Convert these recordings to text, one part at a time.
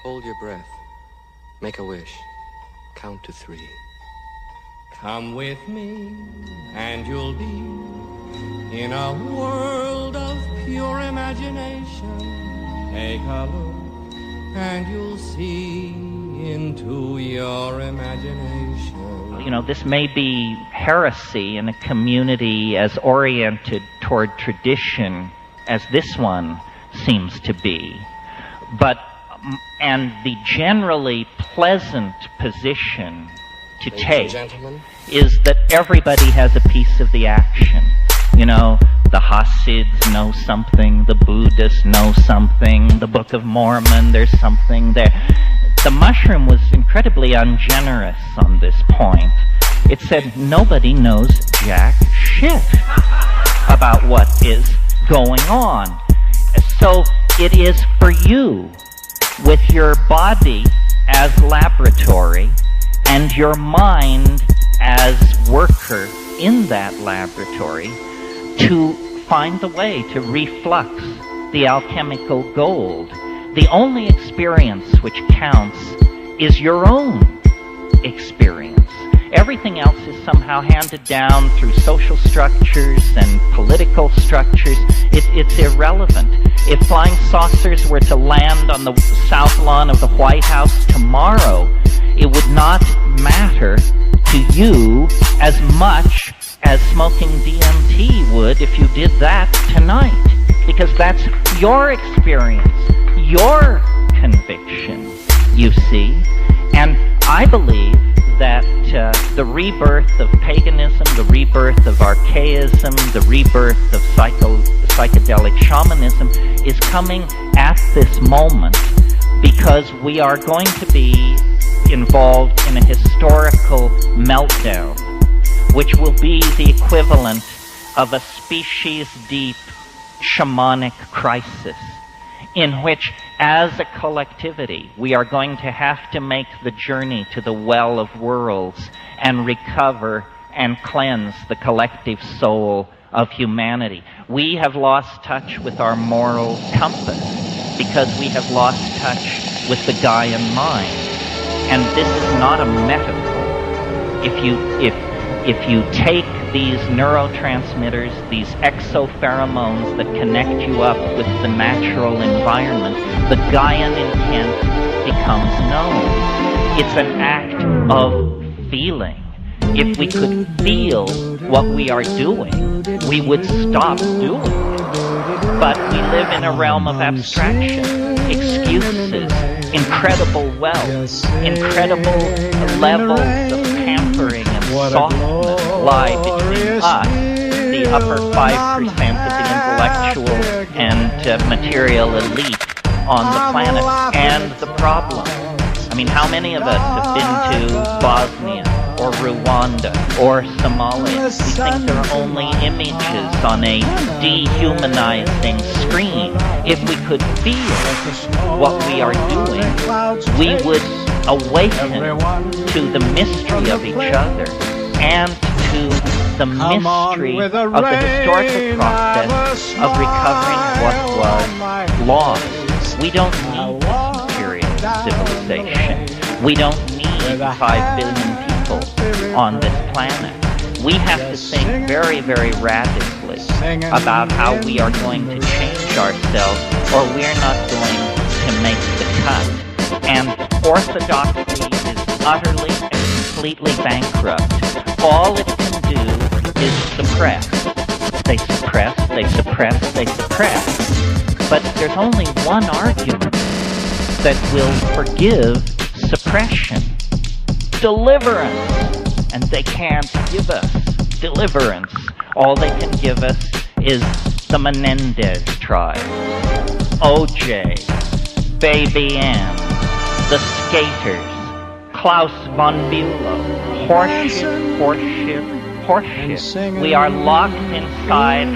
Hold your breath. Make a wish. Count to 3. Come with me, and you'll be in a world of pure imagination. Take a look, and you'll see into your imagination. You know, this may be heresy in a community as oriented toward tradition as this one seems to be. But, and the generally pleasant position to take is that everybody has a piece of the action. You know, the Hasids know something, the Buddhists know something, the Book of Mormon, there's something there. The mushroom was incredibly ungenerous on this point. It said nobody knows jack shit about what is going on. So it is for you, with your body as laboratory and your mind as worker in that laboratory, to find the way to reflux the alchemical gold. The only experience which counts is your own experience. Everything else is somehow handed down through social structures and political structures. It's irrelevant. If flying saucers were to land on the south lawn of the White House tomorrow, it would not matter to you as much as smoking DMT would if you did that tonight, because that's your experience, your conviction, you see. And I believe that the rebirth of paganism, the rebirth of archaism, the rebirth of psychedelic shamanism is coming at this moment, because we are going to be involved in a historical meltdown, which will be the equivalent of a species-deep shamanic crisis, in which, as a collectivity, we are going to have to make the journey to the well of worlds and recover and cleanse the collective soul of humanity. We have lost touch with our moral compass because we have lost touch with the Gaian mind. And this is not a metaphor. If you take these neurotransmitters, these exopheromones that connect you up with the natural environment, the Gaian intent becomes known. It's an act of feeling. If we could feel what we are doing, we would stop doing it. But we live in a realm of abstraction, excuses, incredible wealth, incredible levels of pampering and softness lie between us, the upper 5% of the intellectual and material elite on the planet, and the problem. I mean, how many of us have been to Bosnia or Rwanda or Somalia? We think they're only images on a dehumanizing screen. If we could feel what we are doing, we would awaken to the mystery of each other and to the mystery of the historical process of recovering what was lost. We don't need this material civilization. We don't need 5 billion people on this planet. We have to think very, very radically about how we are going to change ourselves, or we're not going to make the cut. And orthodoxy is utterly and completely bankrupt. All it can do is suppress. They suppress, they suppress, they suppress. But there's only one argument that will forgive suppression: deliverance. And they can't give us deliverance. All they can give us is the Menendez trial, OJ, Baby Ann, the Skaters, Klaus von Bülow. Horseshit, horseshit, horseshit. We are locked inside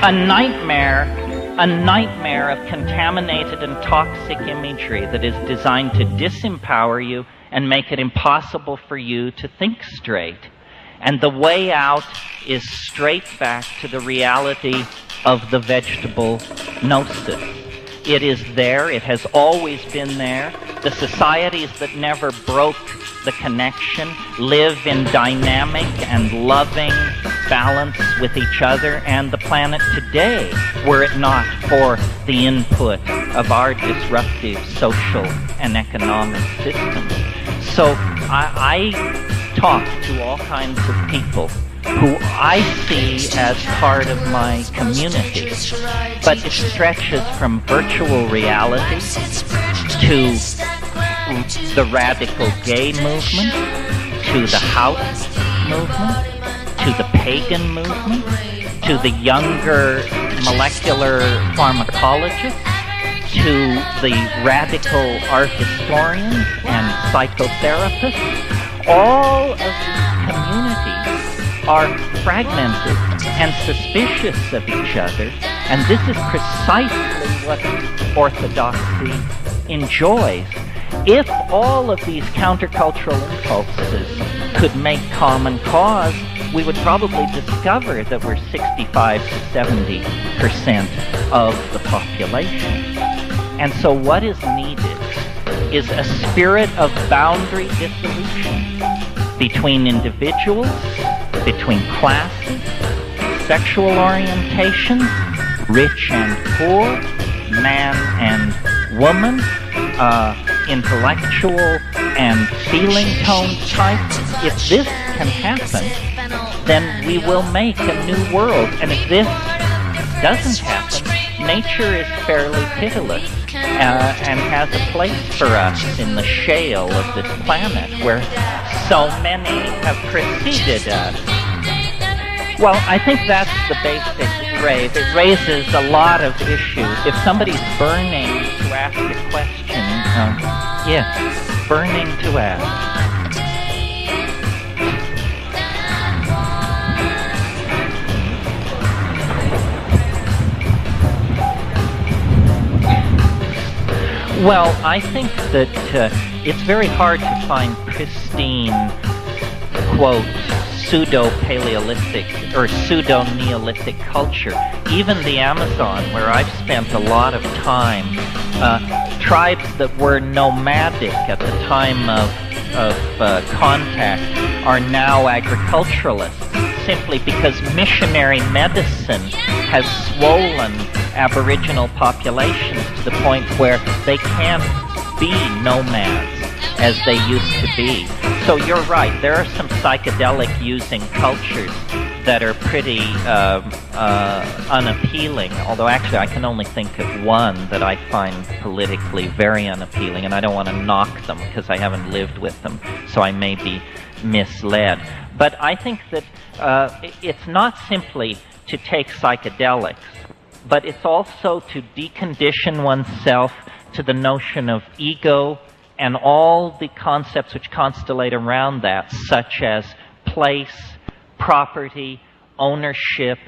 a nightmare of contaminated and toxic imagery that is designed to disempower you and make it impossible for you to think straight. And the way out is straight back to the reality of the vegetable gnosis. It is there. It has always been there. The societies that never broke the connection live in dynamic and loving balance with each other and the planet today, were it not for the input of our disruptive social and economic systems. So I talk to all kinds of people who I see as part of my community, but it stretches from virtual reality to the radical gay movement, to the house movement, to the pagan movement, to the younger molecular pharmacologists, to the radical art historians and psychotherapists. All of these communities are fragmented and suspicious of each other, and this is precisely what orthodoxy enjoys. If all of these countercultural impulses could make common cause, we would probably discover that we're 65 to 70% of the population. And so what is needed is a spirit of boundary dissolution between individuals, between classes, sexual orientation, rich and poor, man and woman, intellectual and feeling tone type. If this can happen, then we will make a new world. And if this doesn't happen, nature is fairly pitiless and has a place for us in the shale of this planet where so many have preceded us. Well, I think that's the basic rave. It raises a lot of issues. If somebody's burning to ask a question, yes, burning to ask. Well, I think that it's very hard to find pristine, quote, pseudo-Paleolithic or pseudo-Neolithic culture. Even the Amazon, where I've spent a lot of time, tribes that were nomadic at the time of contact are now agriculturalists, simply because missionary medicine has swollen Aboriginal populations to the point where they can't be nomads as they used to be. So you're right, there are some psychedelic using cultures that are pretty unappealing, although actually I can only think of one that I find politically very unappealing, and I don't want to knock them because I haven't lived with them, so I may be misled. But I think that it's not simply to take psychedelics, but it's also to decondition oneself to the notion of ego and all the concepts which constellate around that, such as place, property, ownership,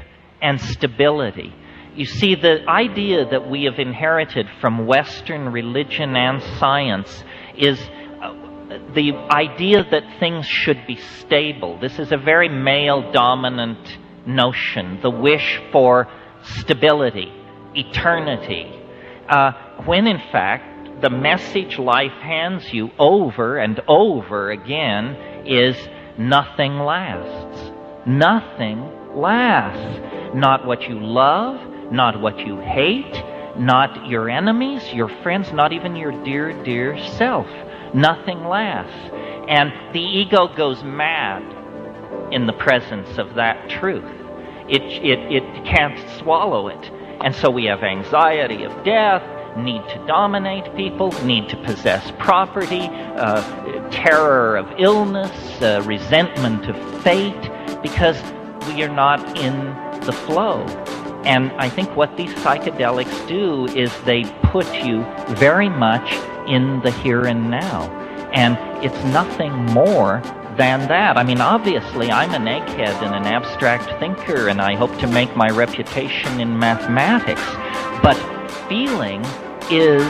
and stability. You see, the idea that we have inherited from Western religion and science is the idea that things should be stable. This is a very male-dominant notion, the wish for stability, eternity, when in fact the message life hands you over and over again is nothing lasts. Nothing lasts. Not what you love, not what you hate, not your enemies, your friends, not even your dear, dear self. Nothing lasts. And the ego goes mad in the presence of that truth. It can't swallow it. And so we have anxiety of death, need to dominate people, need to possess property, terror of illness, resentment of fate, because we are not in the flow. And I think what these psychedelics do is they put you very much in the here and now. And it's nothing more than that. I mean, obviously, I'm an egghead and an abstract thinker, and I hope to make my reputation in mathematics. But feeling is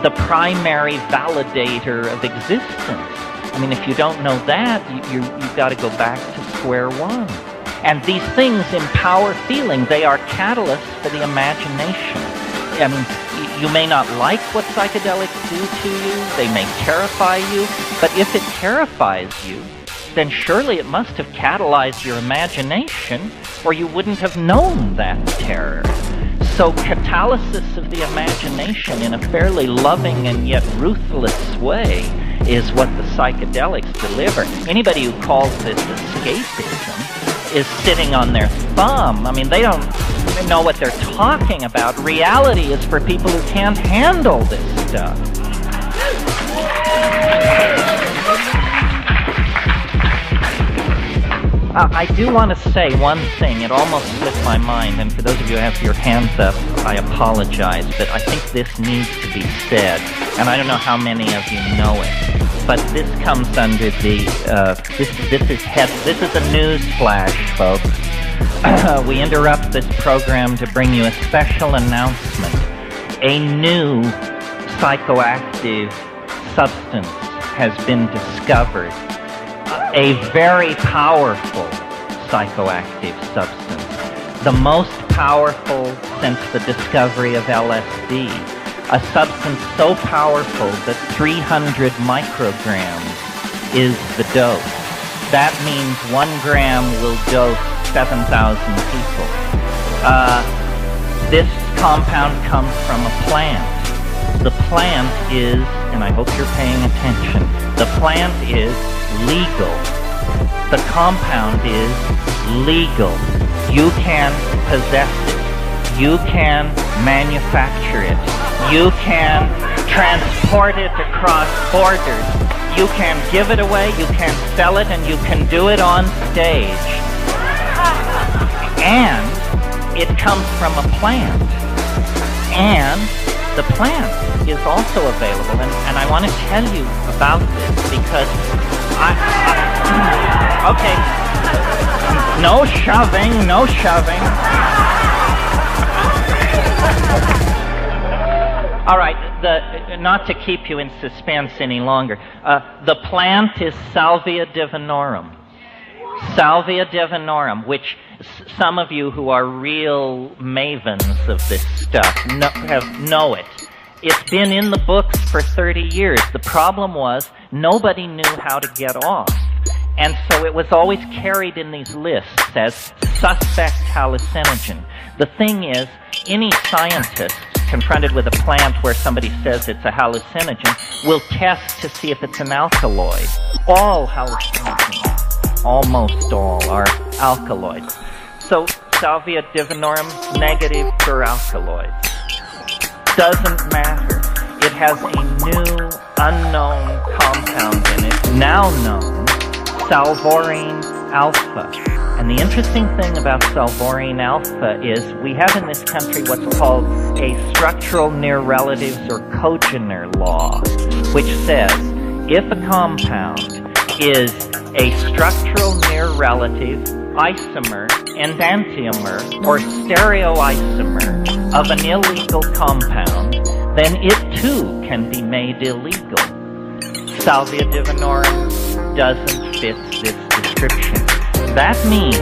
the primary validator of existence. I mean, if you don't know that, you've got to go back to square one. And these things empower feeling. They are catalysts for the imagination. I mean, you may not like what psychedelics do to you. They may terrify you. But if it terrifies you, then surely it must have catalyzed your imagination, or you wouldn't have known that terror. So catalysis of the imagination in a fairly loving and yet ruthless way is what the psychedelics deliver. Anybody who calls this escapism is sitting on their thumb. I mean, they don't know what they're talking about. Reality is for people who can't handle this stuff. I do want to say one thing. It almost slipped my mind, and for those of you who have your hands up, I apologize, but I think this needs to be said, and I don't know how many of you know it, but this comes under the, this is a news flash, folks. We interrupt this program to bring you a special announcement. A new psychoactive substance has been discovered. A very powerful psychoactive substance. The most powerful since the discovery of LSD. A substance so powerful that 300 micrograms is the dose. That means 1 gram will dose 7,000 people. This compound comes from a plant. The plant is, and I hope you're paying attention, the plant is legal. The compound is legal. You can possess it. You can manufacture it. You can transport it across borders. You can give it away, you can sell it, and you can do it on stage. And it comes from a plant. And the plant is also available, and I want to tell you about this because okay, no shoving, no shoving. All right, not to keep you in suspense any longer, the plant is Salvia divinorum. Salvia divinorum, which some of you who are real mavens of this stuff know it. It's been in the books for 30 years. The problem was nobody knew how to get off. And so it was always carried in these lists as suspect hallucinogen. The thing is, any scientist confronted with a plant where somebody says it's a hallucinogen will test to see if it's an alkaloid. All hallucinogens, almost all, are alkaloids. So Salvia divinorum, negative for alkaloids. Doesn't matter. It has a new, unknown compound in it, now known, salvorine alpha. And the interesting thing about salvorine alpha is we have in this country what's called a structural near relatives or cogener law, which says if a compound is a structural near relative, isomer, enantiomer, or stereoisomer of an illegal compound, then it too can be made illegal. Salvia divinorum doesn't fit this description. That means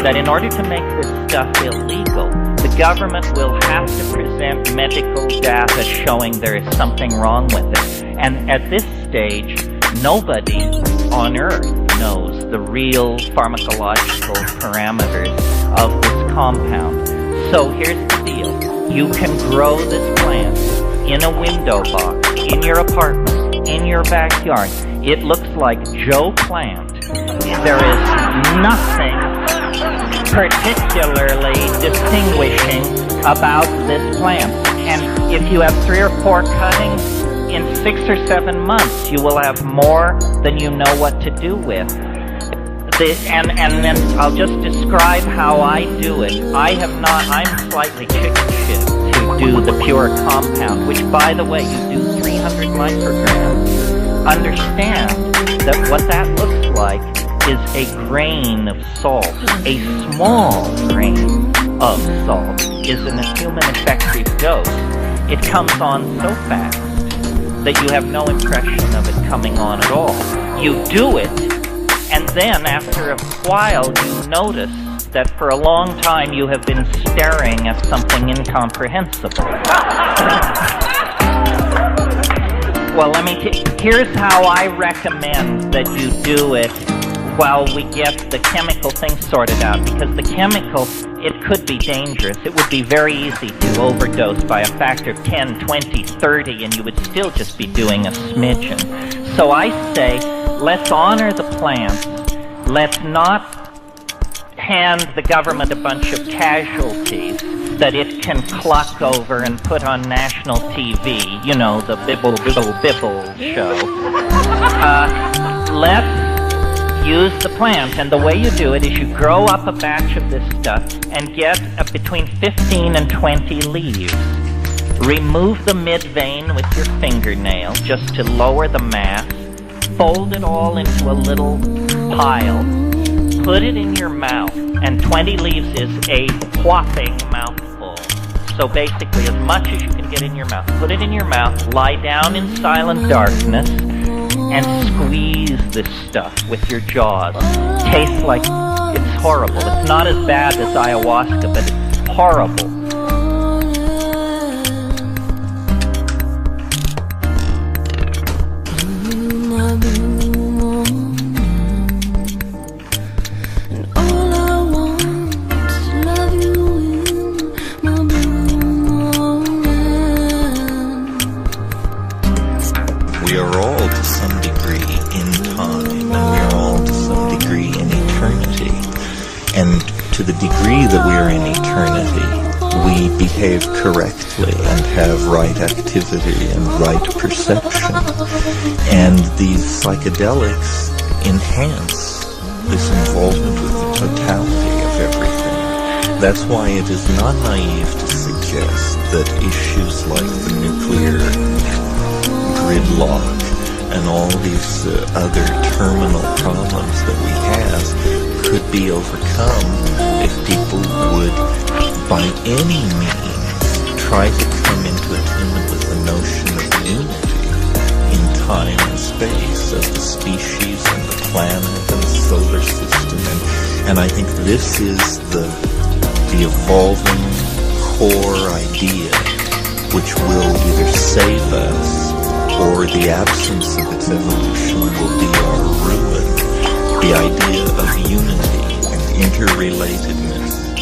that in order to make this stuff illegal, the government will have to present medical data showing there is something wrong with it. And at this stage, nobody on Earth knows the real pharmacological parameters of this compound. So here's the deal. You can grow this plant in a window box, in your apartment, in your backyard. It looks like Joe Plant. There is nothing particularly distinguishing about this plant. And if you have 3 or 4 cuttings, in 6 or 7 months, you will have more than you know what to do with. And then I'll just describe how I do it. I'm slightly chicken shit to do the pure compound, which, by the way, you do 300 micrograms. Understand that what that looks like is a grain of salt. A small grain of salt is in a human effective dose. It comes on so fast that you have no impression of it coming on at all. You do it, and then after a while you notice that for a long time you have been staring at something incomprehensible. Well, here's how I recommend that you do it while we get the chemical thing sorted out, because the chemical, it could be dangerous. It would be very easy to overdose by a factor of 10, 20, 30, and you would still just be doing a smidgen. So I say, let's honor the plants. Let's not hand the government a bunch of casualties that it can cluck over and put on national TV, you know, the bibble, bibble, bibble show. Let's use the plant, and the way you do it is you grow up a batch of this stuff and get between 15 and 20 leaves. Remove the mid-vein with your fingernail just to lower the mass. Fold it all into a little pile. Put it in your mouth, and 20 leaves is a whopping mouthful. So basically, as much as you can get in your mouth. Put it in your mouth, lie down in silent darkness, and squeeze this stuff with your jaws. Tastes like it's horrible. It's not as bad as ayahuasca, but it's horrible. We are all to some degree in time, and we are all to some degree in eternity. And to the degree that we are in eternity, we behave correctly and have right activity and right perception. And these psychedelics enhance this involvement with the totality of everything. That's why it is not naive to suggest that issues like the nuclear gridlock and all these other terminal problems that we have could be overcome if people would, by any means, try to come into attunement with the notion of unity in time and space, of the species and the planet and the solar system. And I think this is the evolving core idea which will either save us or the absence of its evolution will be our ruin. The idea of unity and interrelatedness